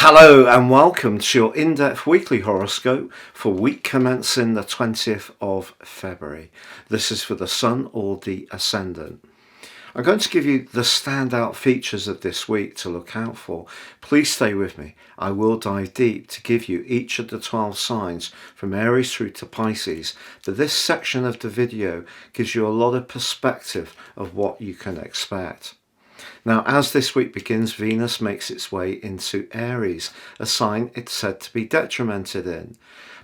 Hello and welcome to your in-depth weekly horoscope for week commencing the 20th of February. This is for the Sun or the Ascendant. I'm going to give you the standout features of this week to look out for. Please stay with me. I will dive deep to give you each of the 12 signs from Aries through to Pisces, but this section of the video gives you a lot of perspective of what you can expect. Now, as this week begins, Venus makes its way into Aries, a sign it's said to be detrimented in.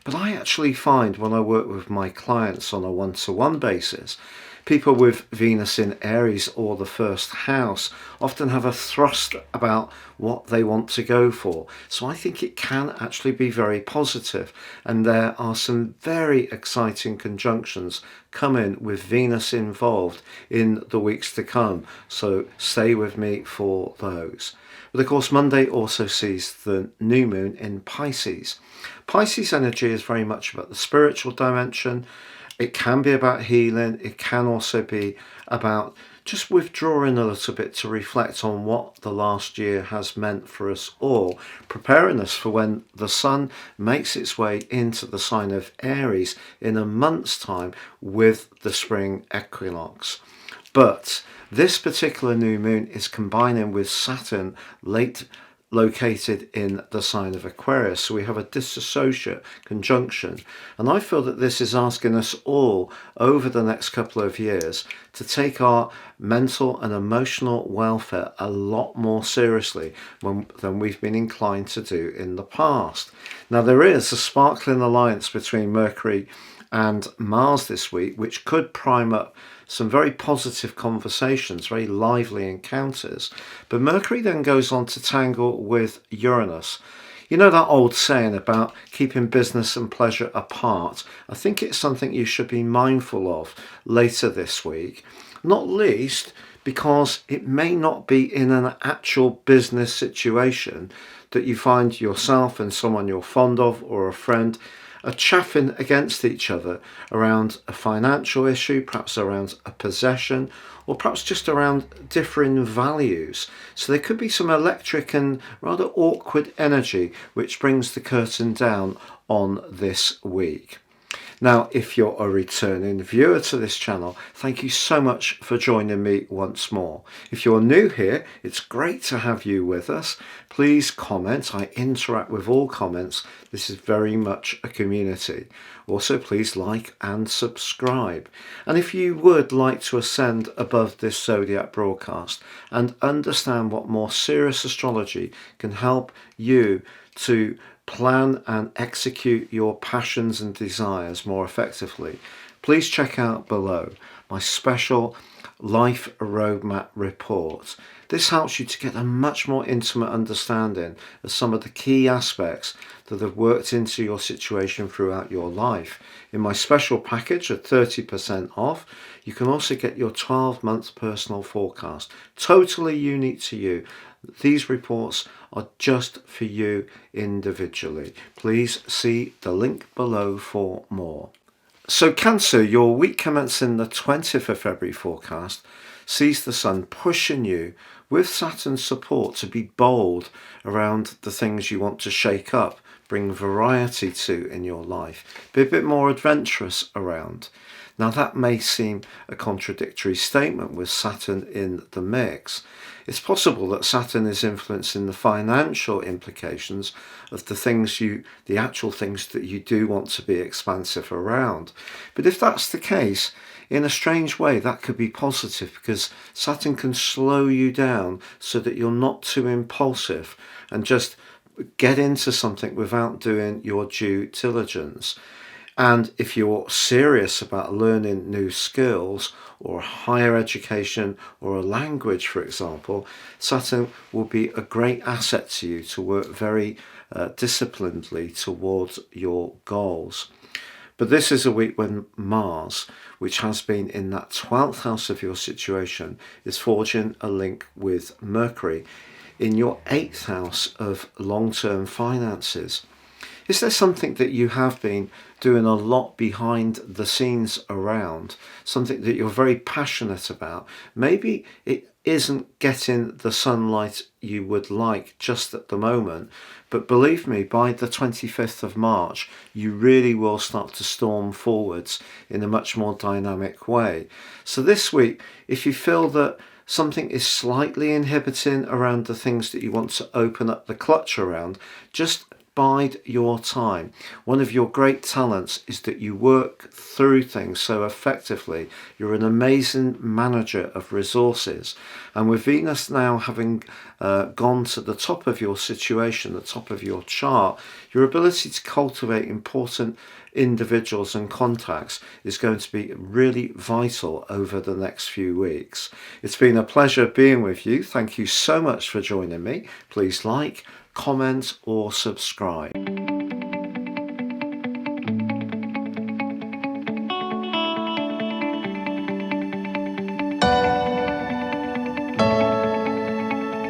But I actually find when I work with my clients on a one-to-one basis, people with Venus in Aries or the first house often have a thrust about what they want to go for. So I think it can actually be very positive, and there are some very exciting conjunctions coming with Venus involved in the weeks to come. So stay with me for those. But of course, Monday also sees the new moon in Pisces. Pisces energy is very much about the spiritual dimension. It can be about healing. It can also be about just withdrawing a little bit to reflect on what the last year has meant for us all, preparing us for when the sun makes its way into the sign of Aries in a month's time with the spring equinox. But this particular new moon is combining with Saturn located in the sign of Aquarius. So we have a disassociate conjunction. And I feel that this is asking us all over the next couple of years to take our mental and emotional welfare a lot more seriously than we've been inclined to do in the past. Now, there is a sparkling alliance between Mercury and Mars this week, which could prime up some very positive conversations, very lively encounters. But Mercury then goes on to tangle with Uranus. You know that old saying about keeping business and pleasure apart? I think it's something you should be mindful of later this week, not least because it may not be in an actual business situation that you find yourself and someone you're fond of or a friend are chaffing against each other around a financial issue, perhaps around a possession, or perhaps just around differing values. So there could be some electric and rather awkward energy which brings the curtain down on this week. Now, if you're a returning viewer to this channel, thank you so much for joining me once more. If you're new here, it's great to have you with us. Please comment. I interact with all comments. This is very much a community. Also, please like and subscribe. And if you would like to ascend above this zodiac broadcast and understand what more serious astrology can help you to plan and execute your passions and desires more effectively, please check out below my special Life Roadmap report. This helps you to get a much more intimate understanding of some of the key aspects that have worked into your situation throughout your life. In my special package at 30% off, you can also get your 12-month personal forecast, totally unique to you. These reports are just for you individually. Please see the link below for more. So Cancer, your week commencing the 20th of February forecast sees the sun pushing you with Saturn's support to be bold around the things you want to shake up, bring variety to in your life, be a bit more adventurous around. Now that may seem a contradictory statement with Saturn in the mix. It's possible that Saturn is influencing the financial implications of the actual things that you do want to be expansive around. But if that's the case, in a strange way, that could be positive because Saturn can slow you down so that you're not too impulsive and just get into something without doing your due diligence. And if you're serious about learning new skills or higher education or a language, for example, Saturn will be a great asset to you to work very disciplinedly towards your goals. But this is a week when Mars, which has been in that 12th house of your situation, is forging a link with Mercury in your 8th house of long-term finances. Is there something that you have been doing a lot behind the scenes around, something that you're very passionate about? Maybe it isn't getting the sunlight you would like just at the moment. But believe me, by the 25th of March, you really will start to storm forwards in a much more dynamic way. So this week, if you feel that something is slightly inhibiting around the things that you want to open up the clutch around, just bide your time. One of your great talents is that you work through things so effectively. You're an amazing manager of resources. And with Venus now having gone to the top of your situation, the top of your chart, your ability to cultivate important individuals and contacts is going to be really vital over the next few weeks. It's been a pleasure being with you. Thank you so much for joining me. Please like, comment or subscribe.